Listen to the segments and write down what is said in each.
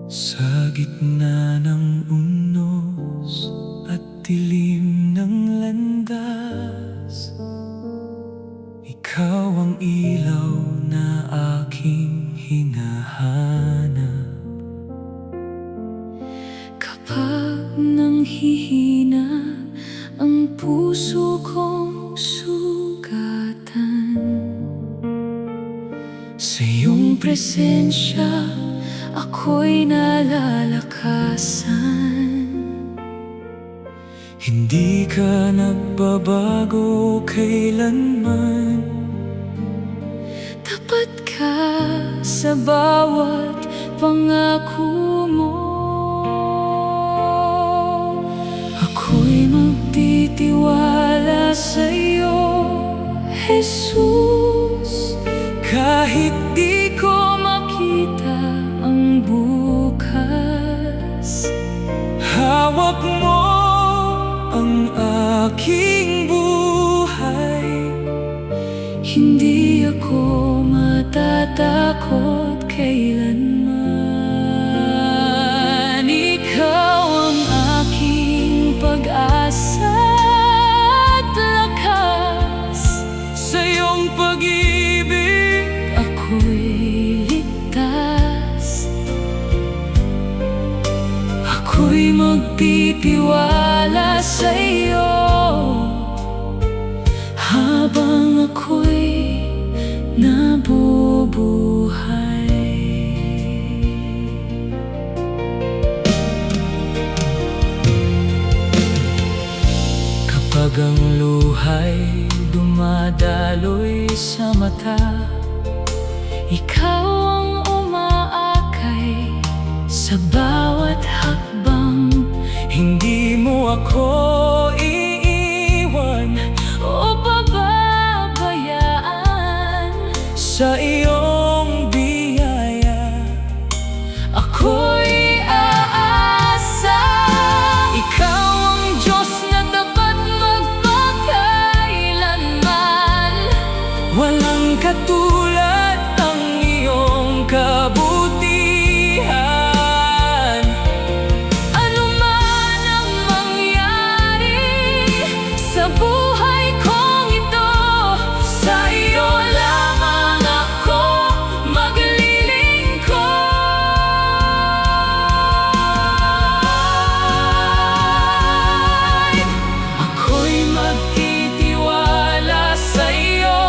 Sa gitna ng unos at dilim ng landas, ikaw ang ilaw na aking hinahanap. Kapag nanghihina ang puso kong sugatan, sa iyong presensya ako'y nalalakasan. Hindi ka nagbabago kailanman. Tapat ka sa bawat pangako mo. Ako'y magtitiwala sa iyo, Jesus. Kahit di ko Makita ang bukas, hawak mo ang aking buhay. hindi ako matatakot kailanman. Ikaw ang aking pag-asa at lakas. Sa iyong pag-ibig Ako'y ligtas. Ako'y magtitiwala sa iyo habang ako'y nabubuhay. Kapag ang luha'y dumadaloy sa mata, Ikaw ang umaakay sa bawat hakbang. hindi mo ako iiwan O pababayaan. sa iyong biyaya. Ako'y aasa. Ikaw ang Diyos na tapat magpakailanman. Walang katulad ang iyong kabutihan. Ano man ang mangyari sa buhay kong ito, sa iyo lamang ako maglilingkod. Ako'y magtitiwala sa iyo,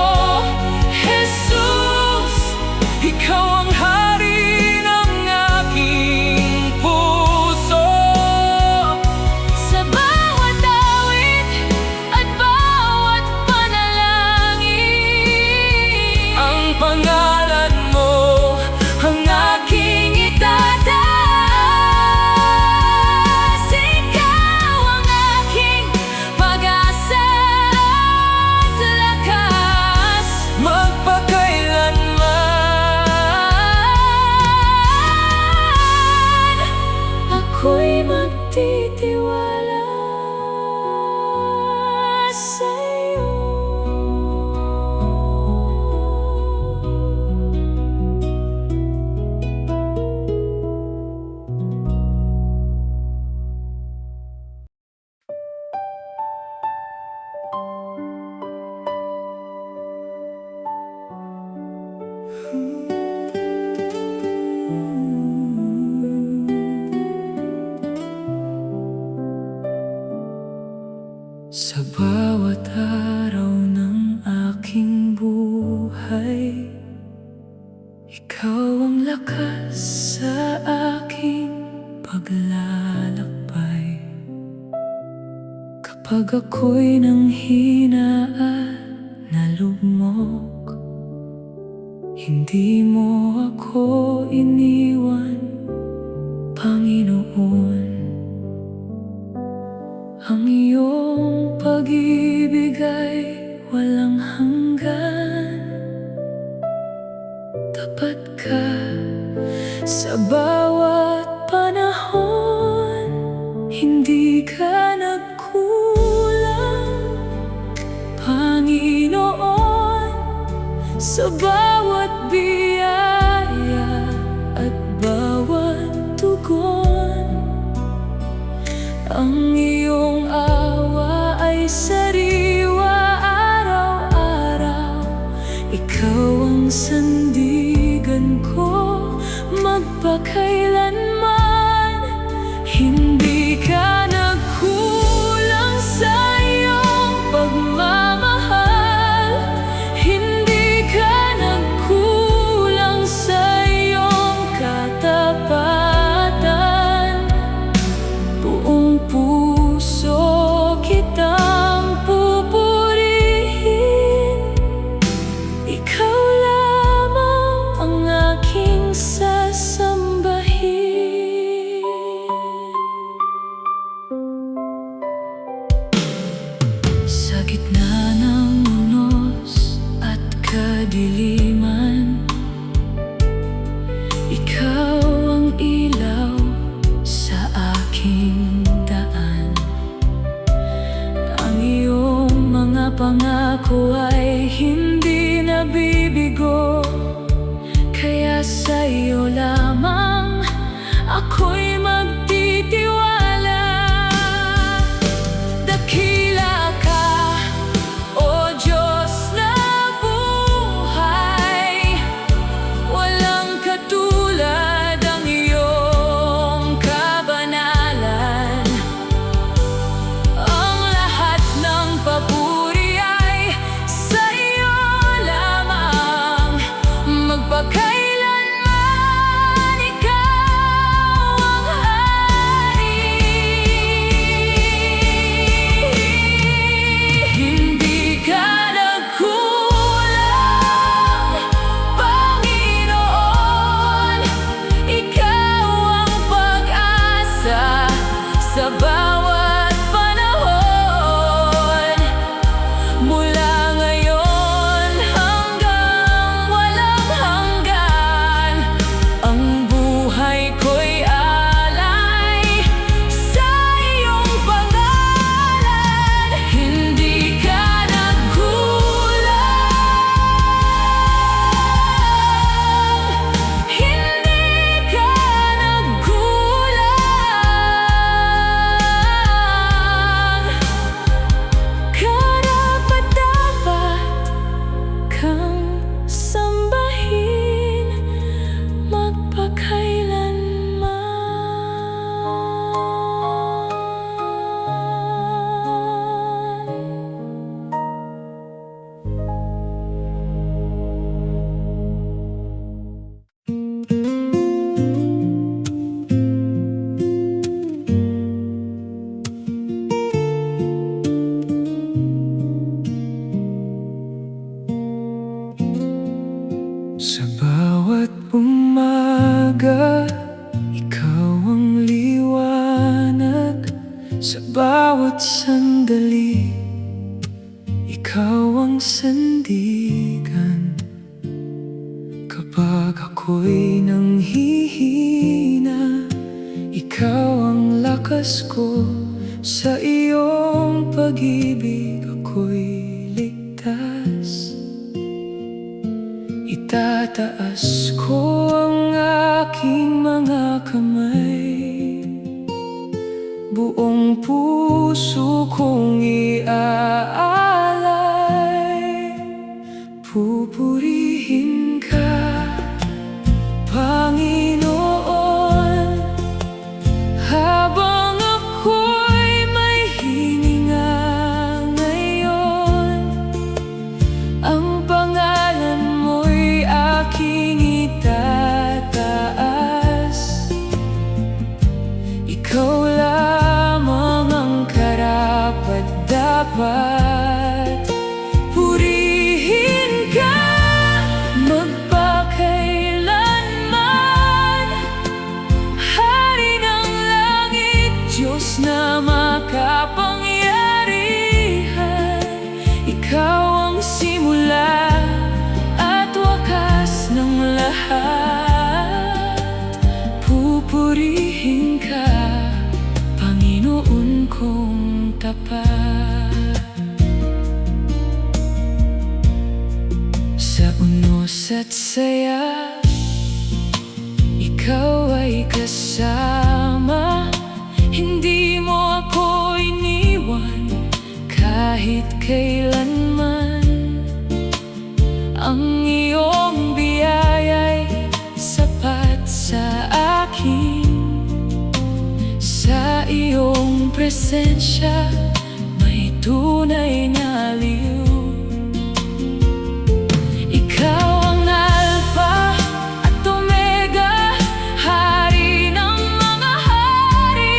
Jesus. Ikaw ang hari ng aking puso. Sa bawat awit at bawat panalangin, Ang pangalan mo ang aking itataas. Ikaw ang aking pag-asa at lakas. magpakailanman. Ako'y magtitiwala sa iyo. Sa bawat araw ng aking buhay, ikaw ang lakas sa aking paglalakbay. Kapag ako'y nanghina at nalugmok, hindi mo ako iniwan, Panginoon. Ang iyong pag-ibig ay walang hanggan. Tapat ka sa bawat panahon, hindi ka nagkulang, Panginoon. Sa bawat biyaya at bawat magpakailanman. Hindi ka nagkulang sa iyong pagmamahal. Hindi ka nagkulang sa iyong katapatan. Buong puso kitang pupurihin. Ikaw lamang ang aking sasambahin. Sa gitna ng unos at kadiliman, ikaw ang ilaw sa aking daan. Ang iyong mga pangako ay hindi nabibigo, kaya sa iyo lamang ako'y magtitiwala. Dakila ka, O Diyos na buhay. Walang katulad ang iyong kabanalan. Ang lahat ng papuri ay sa iyo lamang. Magpakailanman ikaw ang hari. Hindi ka nagkulang, Panginoon. Ikaw ang pag-asa sa bawat panahon. Mula ngayon hanggang walang hanggan, ang buhay ko'y alay sa iyong pangalan. Hindi ka nagkulang, hindi ka nagkulang. Karapat-dapat kang sambahin magpakailanman. Sa bawat umaga, ikaw ang liwanag. Sa bawat sandali, ikaw ang sandigan. Kapag ako'y nanghihina, ikaw ang lakas ko. Sa iyong pag-ibig ako'y ligtas. Itataas ko ang aking mga kamay. Buong puso kong iaalay. Pupurihin ka, Panginoon, habang ako'y may hininga ngayon. Ang pangalan mo'y aking itataas. Ikaw lamang ang karapat-dapat. Purihin ka magpakailanman. Hari ng langit, Diyos na makapangyarihan. Ikaw ang simula at wakas ng lahat. Pupurihin ka, Panginoon kong tapat. Sa unos at saya, ikaw ay kasama. Hindi mo ako iniwan kahit kailanman. Ang iyong biyaya'y sapat sa presensya, may tunay na aliw. Ikaw ang Alpha at Omega, Hari ng mga hari,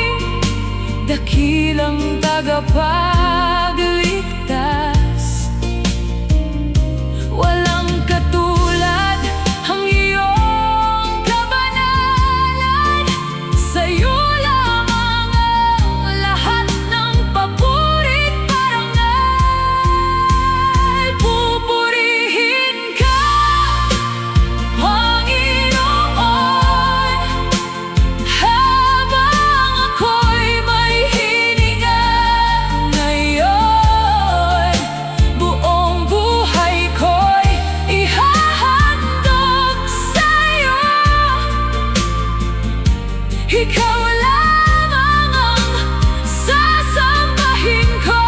dakilang tagapagligtas. Walang katulad ang iyong kabanalan, sa'yo lamang ang lahat ng papurit parangal. Pupurihin ka, Panginoon, habang ako'y may hininga ngayon. Buong buhay ko'y ihahandog sa'yo. Ikaw lamang ang sasambahin ko,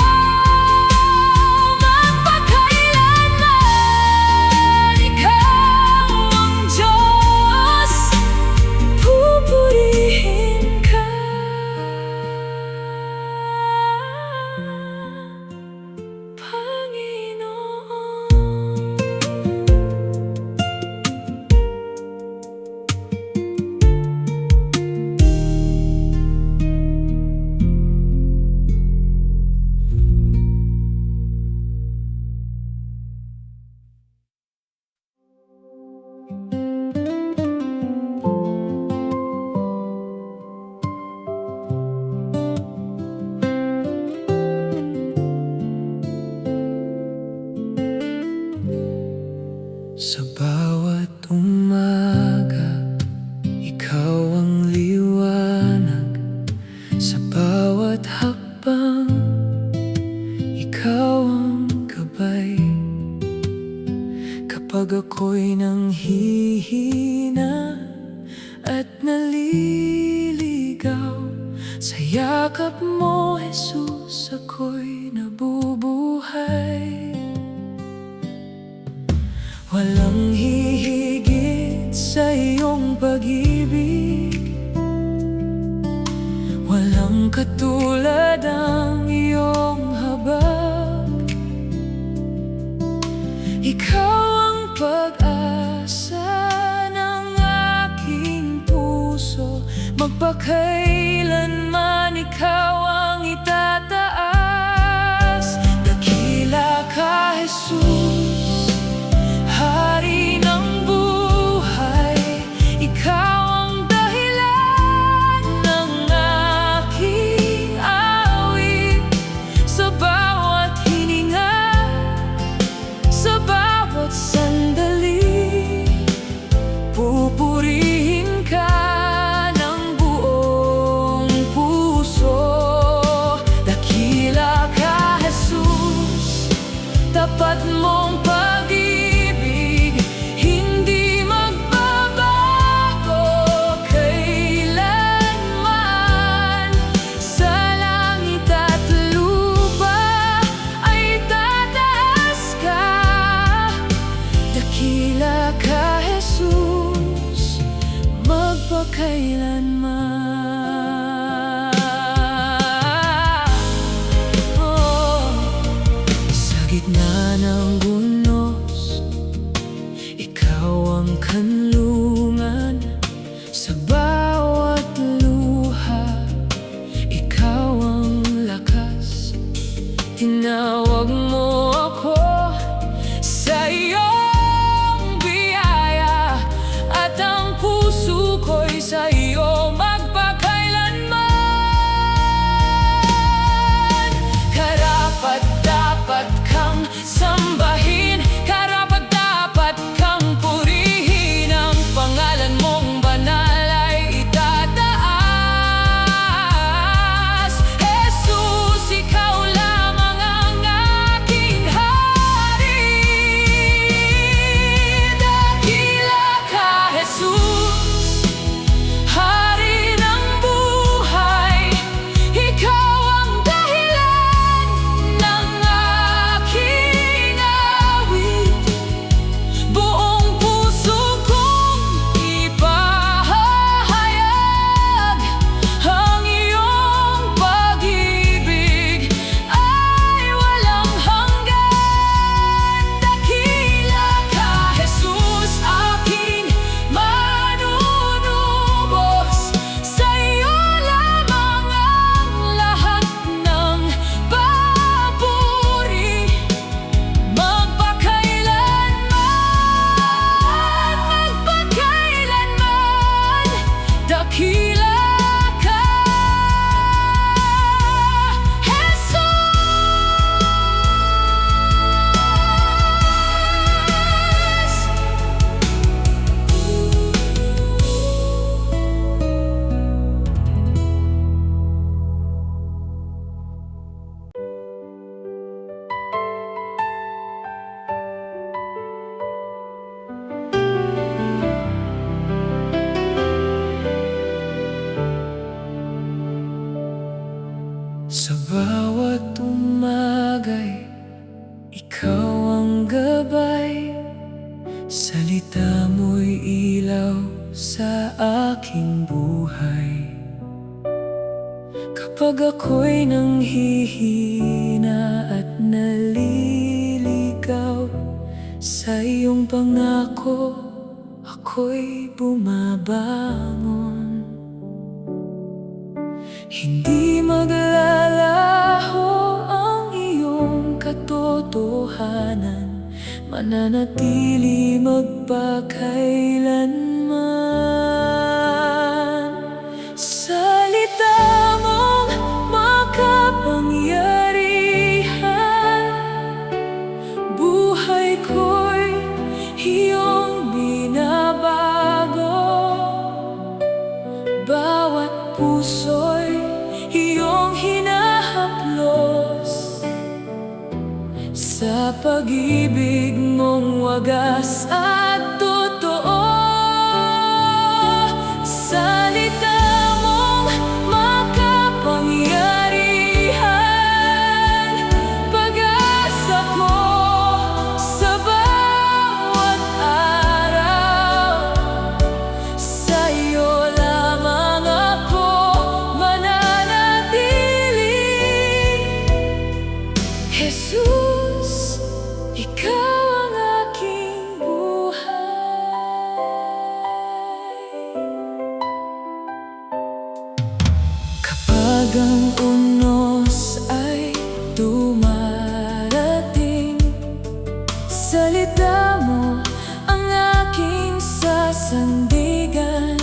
magpakailanman. Ikaw ang Diyos, pupurihin ka, sa bawat umaga, ikaw ang liwanag. Sa bawat hakbang, ikaw ang gabay. Kapag ako'y nanghihina at naliligaw, sa yakap mo, Jesus, ako'y nabubuhay. Walang hihigit sa iyong pag-ibig, walang katulad ang iyong habag. Ikaw ang pag-asa ng aking puso, magpakailanman ikaw ang itataas. Dakila ka, Jesus, Hari ng buhay, ikaw ang dahilan ng aking awit. Sa bawat hininga, sa bawat sandali, pupurihin ka ng buong puso. Dakila ka, Jesus, tapat mong pag-ibig, hindi magbabago kailanman. Sa langit at lupa ay tataas ka. Dakila ka, Jesus, magpakailanman. Sa gitna ng unos, ikaw ang kanlungan. Sa bawat luha, ikaw ang lakas. Tinawag mo ako sa iyong biyaya, at ang puso ko'y sa iyo magpakailanman. dakila ka, Sa bawat umagay, ikaw ang gabay. Salita mo'y ilaw sa aking buhay. Kapag ako'y nanghihina at naliligaw, sa iyong pangako ako'y bumabangon. Hindi maglalaho ang iyong katotohanan, mananatili magpakailanman. Salita mong makapangyarihan, buhay ko'y iyong binabago. Bawat puso'y iyong hinahaplos, sa pag-ibig mong wagas at totoo. Salita mong makapangyarihan, pag-asa ko sa bawat araw. Sa'yo lamang ako Jesus, ikaw ang aking buhay. Kapag ang unos ay dumarating, salita mo ang aking sasandigan.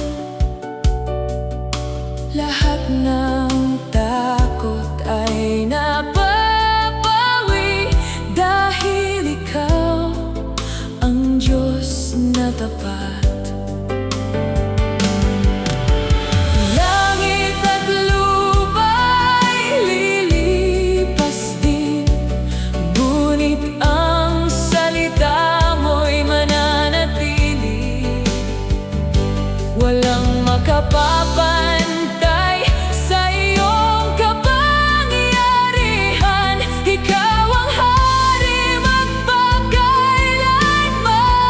Lahat ng takot ay tapat. Langit at lupa'y lilipas din, ngunit ang salita mo'y mananatili. Walang makapapantay sa iyong kapangyarihan. Ikaw ang hari magpakailanman.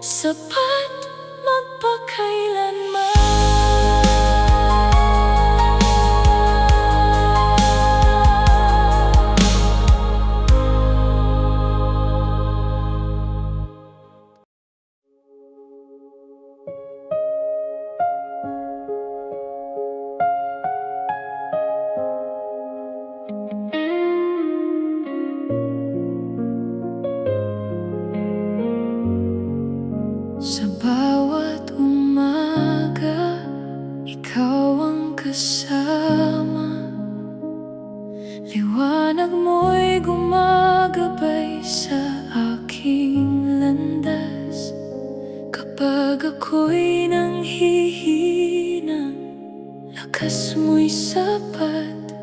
Sapat magpakailanman. Sa bawat umaga, ikaw ang kasama. Liwanag mo'y gumagabay sa aking landas. Kapag ako'y nanghihina, lakas mo'y sapat.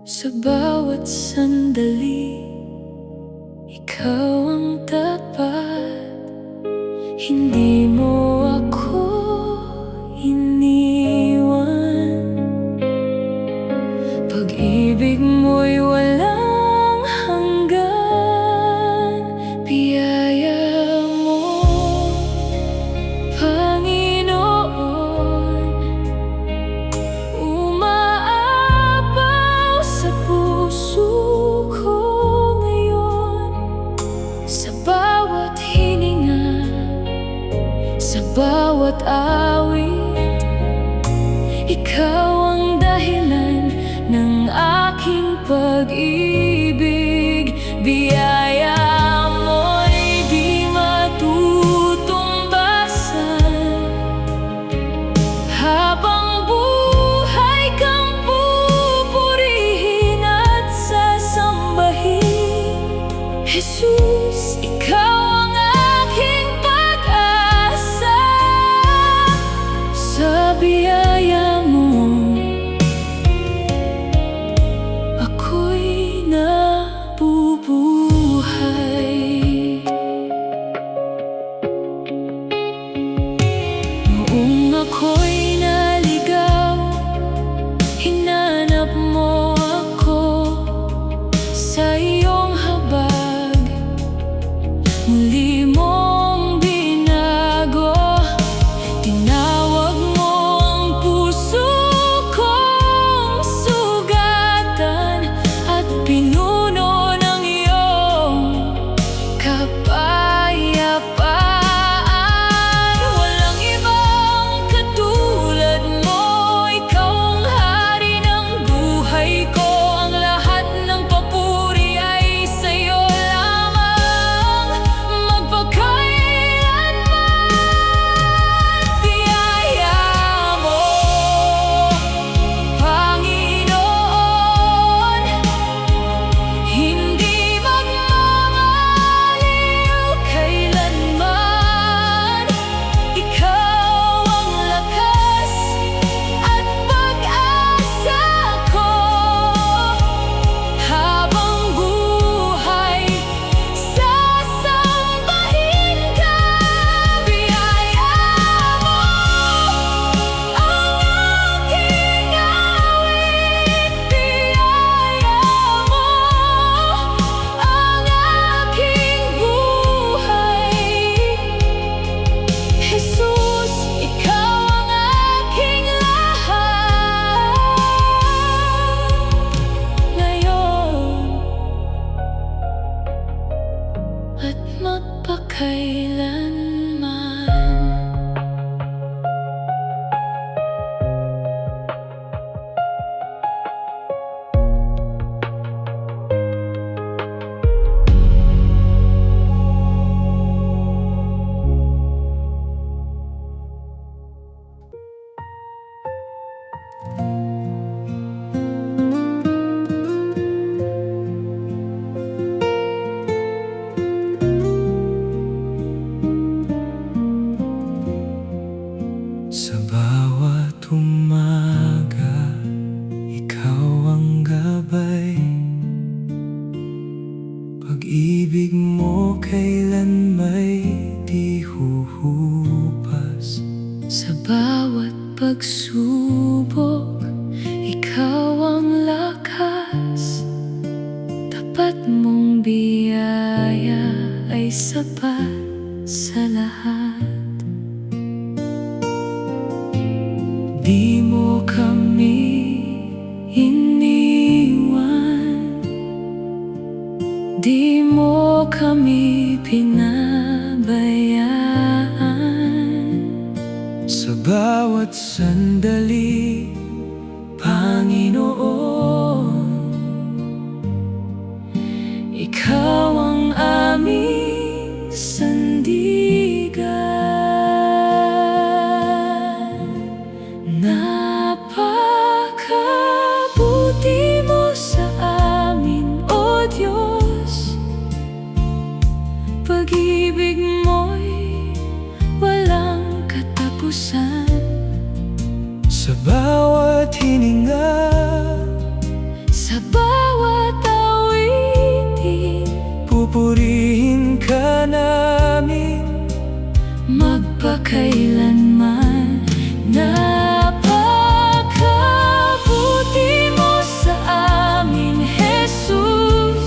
Sa bawat sandali, ikaw ang tapat. Hindi mo ako iniwan. Ikaw ang dahilan ng aking pag-ibig. Biyaya mo'y di matutumbasan. Habang buhay kang pupurihin at sasambahin. Jesus, ikaw ang aking pag-asa. Sa biyaya mo ako'y nabubuhay. Noong ako'y naligaw, hinanap mo ako. Sa iyong habag, muli mong binago. Tinawag mo ang puso kong sugatan at pinuno ng iyong kapayapaan. Walang ibang katulad mo, ikaw ang hari ng buhay ko. Ang lahat ng papuri ay sa'yo lamang, magpakailanman. Biyaya mo, Panginoon, hindi magmamaliw kailanman. Ikaw ang lakas at pag-asa ko. Habang buhay, sasambahin ka. Biyaya mo ang aking awit. Biyaya mo ang aking buhay. Jesus, ikaw ang aking lahat. Ngayon at magpakailanman. Sa bawat umaga, ikaw ang gabay. Pag-ibig mo kailan may di huhupas. Sa bawat pagsubok, ikaw ang lakas. Tapat mong biyaya ay sapat sa lahat. Di mo kami iniwan, di mo kami pinabayaan. Sa bawat sandali, Panginoon, ikaw ang aming sandigan. Napakabuti mo sa amin, O Diyos. Pag-ibig mo'y walang katapusan. Sa bawat hininga, sa bawat awiting, pupurihin ka namin magpakailanman. Napakabuti mo sa amin, Jesus.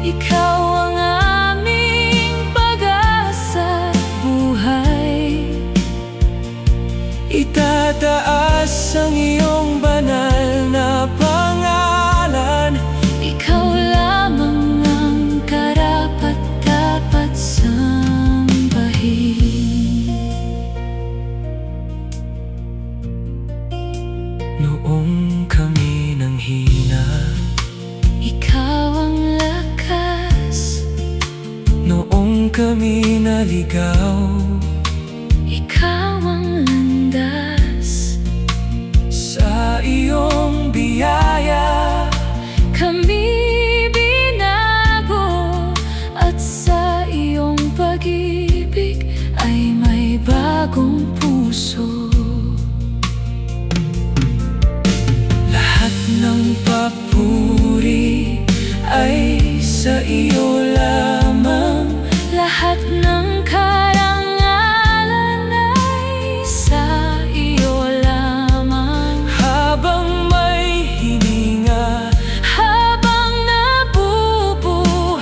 Ikaw ang aming pag-asa at buhay. Itataas ang iyong banal na pangalan. Ikaw lamang ang karapat-dapat sambahin. kami naligaw. Ikaw ang landas Sa iyong biyaya kami binago, at sa iyong pag-ibig ay may bagong puso. Lahat ng papuri ay sa iyo lamang. Lahat ng karangalan ay sa iyo lamang. Habang may hininga, Habang nabubuhay,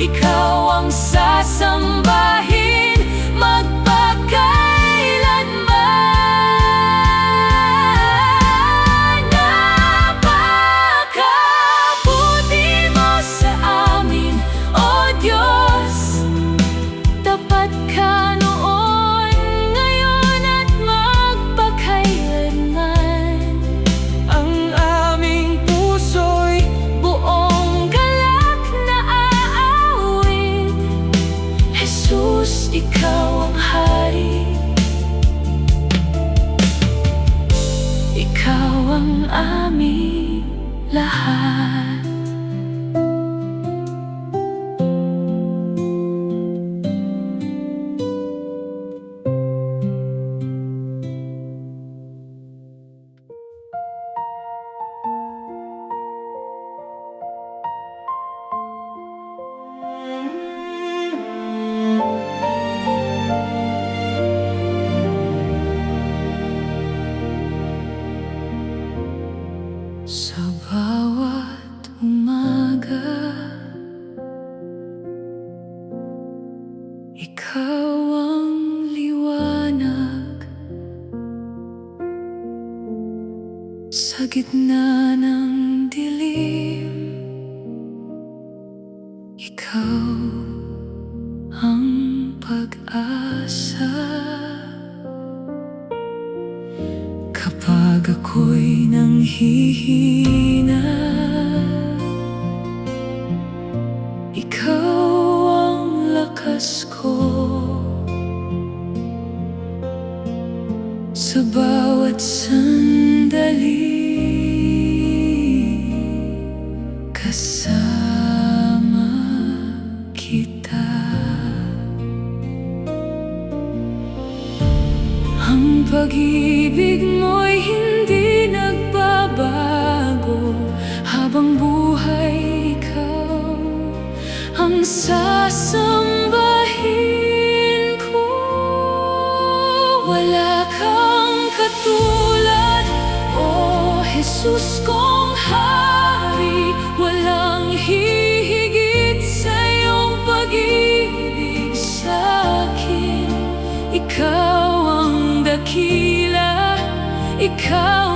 ikaw ang sasambahin magpakailanman. Napakabuti mo sa amin, O Diyos. Tapat ka noon, ngayon at magpakailanman. ang aming puso'y Buong galak na aawit, Jesus, ikaw ang hari. Ikaw ang aming lahat. Sa bawat umaga, ikaw ang liwanag. Sa gitna ng dilim, ikaw ang pag-asa. Kapag ako'y nanghihina, ikaw ang lakas ko. Sa bawat sandali, kasama kita. Ang pag-ibig mo'y hindi nagbabago. Habang buhay, ikaw ang sasambahin ko. Wala kang katulad, O Jesus kong hari. Walang hihigit sa iyong pag-ibig sa'kin. Ikaw ang dakila, ikaw